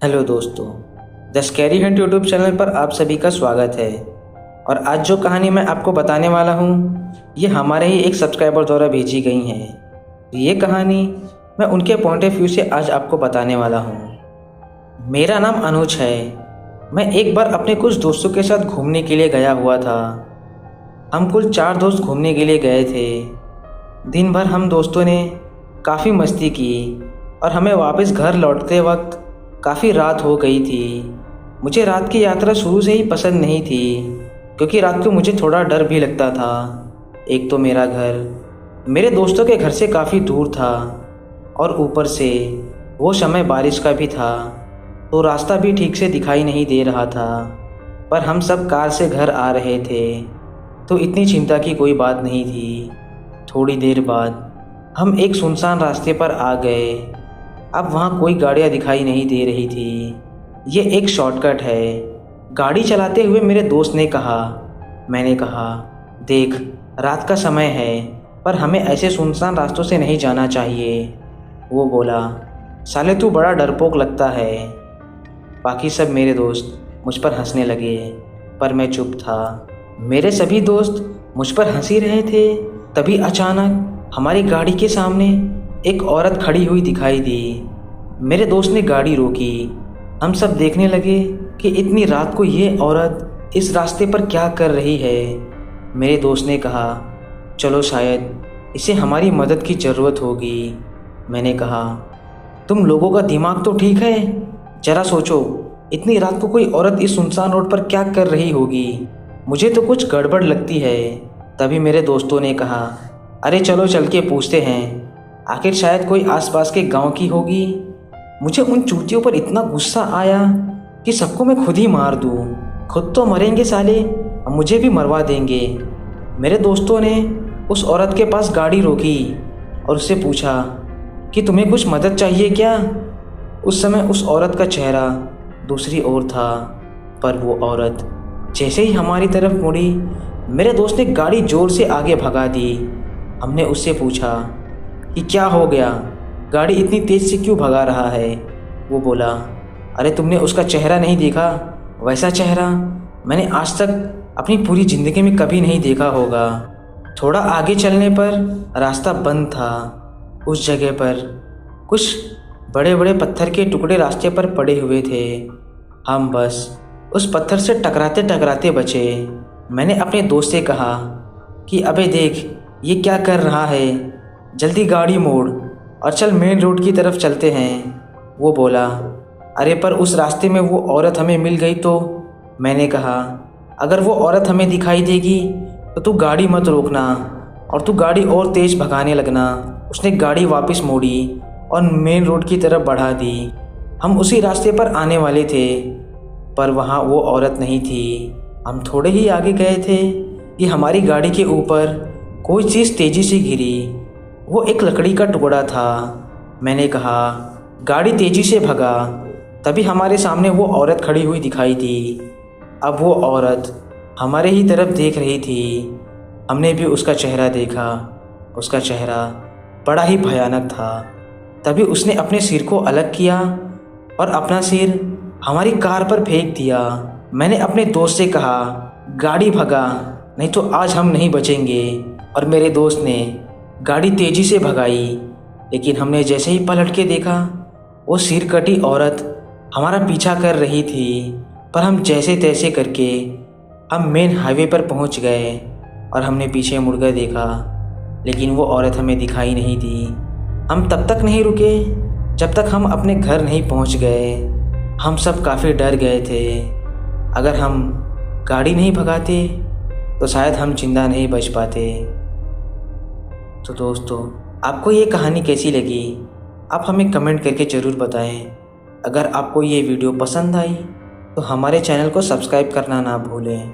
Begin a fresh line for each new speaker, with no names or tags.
Hello दोस्तों, the scary Hunt YouTube channel पर आप सभी का स्वागत है। और आज जो कहानी मैं आपको बताने वाला हूँ ये हमारे ही एक सब्सक्राइबर द्वारा भेजी गई है। ये कहानी मैं उनके पॉइंट ऑफ व्यू से आज आपको बताने वाला हूँ। मेरा नाम अनुज है। मैं एक बार अपने कुछ दोस्तों के साथ घूमने के लिए गया हुआ था। हम कुल 4 दोस्त घूमने के लिए गए थे। दिन भर हम दोस्तों ने काफ़ी मस्ती की और हमें वापस घर लौटते वक्त काफ़ी रात हो गई थी। मुझे रात की यात्रा शुरू से ही पसंद नहीं थी क्योंकि रात को मुझे थोड़ा डर भी लगता था। एक तो मेरा घर मेरे दोस्तों के घर से काफ़ी दूर था और ऊपर से वो समय बारिश का भी था, तो रास्ता भी ठीक से दिखाई नहीं दे रहा था। पर हम सब कार से घर आ रहे थे तो इतनी चिंता की कोई बात नहीं थी। थोड़ी देर बाद हम एक सुनसान रास्ते पर आ गए। अब वहाँ कोई गाड़ियाँ दिखाई नहीं दे रही थी। ये एक शॉर्टकट है, गाड़ी चलाते हुए मेरे दोस्त ने कहा। मैंने कहा, देख रात का समय है पर हमें ऐसे सुनसान रास्तों से नहीं जाना चाहिए। वो बोला, साले तू बड़ा डरपोक लगता है। बाकी सब मेरे दोस्त मुझ पर हंसने लगे पर मैं चुप था। मेरे सभी दोस्त मुझ पर हंस ही रहे थे, तभी अचानक हमारी गाड़ी के सामने एक औरत खड़ी हुई दिखाई दी। मेरे दोस्त ने गाड़ी रोकी। हम सब देखने लगे कि इतनी रात को ये औरत इस रास्ते पर क्या कर रही है। मेरे दोस्त ने कहा, चलो शायद इसे हमारी मदद की ज़रूरत होगी। मैंने कहा, तुम लोगों का दिमाग तो ठीक है, ज़रा सोचो इतनी रात को कोई औरत इस सुनसान रोड पर क्या कर रही होगी। मुझे तो कुछ गड़बड़ लगती है। तभी मेरे दोस्तों ने कहा, अरे चलो चल के पूछते हैं, आखिर शायद कोई आसपास के गांव की होगी। मुझे उन चूतियों पर इतना गुस्सा आया कि सबको मैं खुद ही मार दूं। खुद तो मरेंगे साले, अब मुझे भी मरवा देंगे। मेरे दोस्तों ने उस औरत के पास गाड़ी रोकी और उससे पूछा कि तुम्हें कुछ मदद चाहिए क्या। उस समय उस औरत का चेहरा दूसरी ओर था, पर वो औरत जैसे ही हमारी तरफ मुड़ी, मेरे दोस्त ने गाड़ी जोर से आगे भगा दी। हमने उससे पूछा कि क्या हो गया, गाड़ी इतनी तेज़ से क्यों भगा रहा है। वो बोला, अरे तुमने उसका चेहरा नहीं देखा, वैसा चेहरा मैंने आज तक अपनी पूरी ज़िंदगी में कभी नहीं देखा होगा। थोड़ा आगे चलने पर रास्ता बंद था। उस जगह पर कुछ बड़े बड़े पत्थर के टुकड़े रास्ते पर पड़े हुए थे। हम बस उस पत्थर से टकराते टकराते बचे। मैंने अपने दोस्त से कहा कि अबे देख ये क्या कर रहा है, जल्दी गाड़ी मोड़ और चल मेन रोड की तरफ चलते हैं। वो बोला, अरे पर उस रास्ते में वो औरत हमें मिल गई तो। मैंने कहा, अगर वो औरत हमें दिखाई देगी तो तू गाड़ी मत रोकना और तू गाड़ी और तेज़ भगाने लगना। उसने गाड़ी वापस मोड़ी और मेन रोड की तरफ बढ़ा दी। हम उसी रास्ते पर आने वाले थे पर वहाँ वो औरत नहीं थी। हम थोड़े ही आगे गए थे कि हमारी गाड़ी के ऊपर कोई चीज़ तेज़ी से गिरी। वो एक लकड़ी का टुकड़ा था। मैंने कहा, गाड़ी तेज़ी से भगा। तभी हमारे सामने वो औरत खड़ी हुई दिखाई दी। अब वो औरत हमारे ही तरफ देख रही थी। हमने भी उसका चेहरा देखा। उसका चेहरा बड़ा ही भयानक था। तभी उसने अपने सिर को अलग किया और अपना सिर हमारी कार पर फेंक दिया। मैंने अपने दोस्त से कहा, गाड़ी भगा नहीं तो आज हम नहीं बचेंगे। और मेरे दोस्त ने गाड़ी तेज़ी से भगाई, लेकिन हमने जैसे ही पलट के देखा वो सिर कटी औरत हमारा पीछा कर रही थी। पर हम जैसे तैसे करके हम मेन हाईवे पर पहुंच गए और हमने पीछे मुड़कर देखा, लेकिन वो औरत हमें दिखाई नहीं दी। हम तब तक नहीं रुके जब तक हम अपने घर नहीं पहुंच गए। हम सब काफ़ी डर गए थे। अगर हम गाड़ी नहीं भगाते तो शायद हम जिंदा नहीं बच पाते। तो दोस्तों, आपको ये कहानी कैसी लगी आप हमें कमेंट करके ज़रूर बताएं। अगर आपको ये वीडियो पसंद आई तो हमारे चैनल को सब्सक्राइब करना ना भूलें।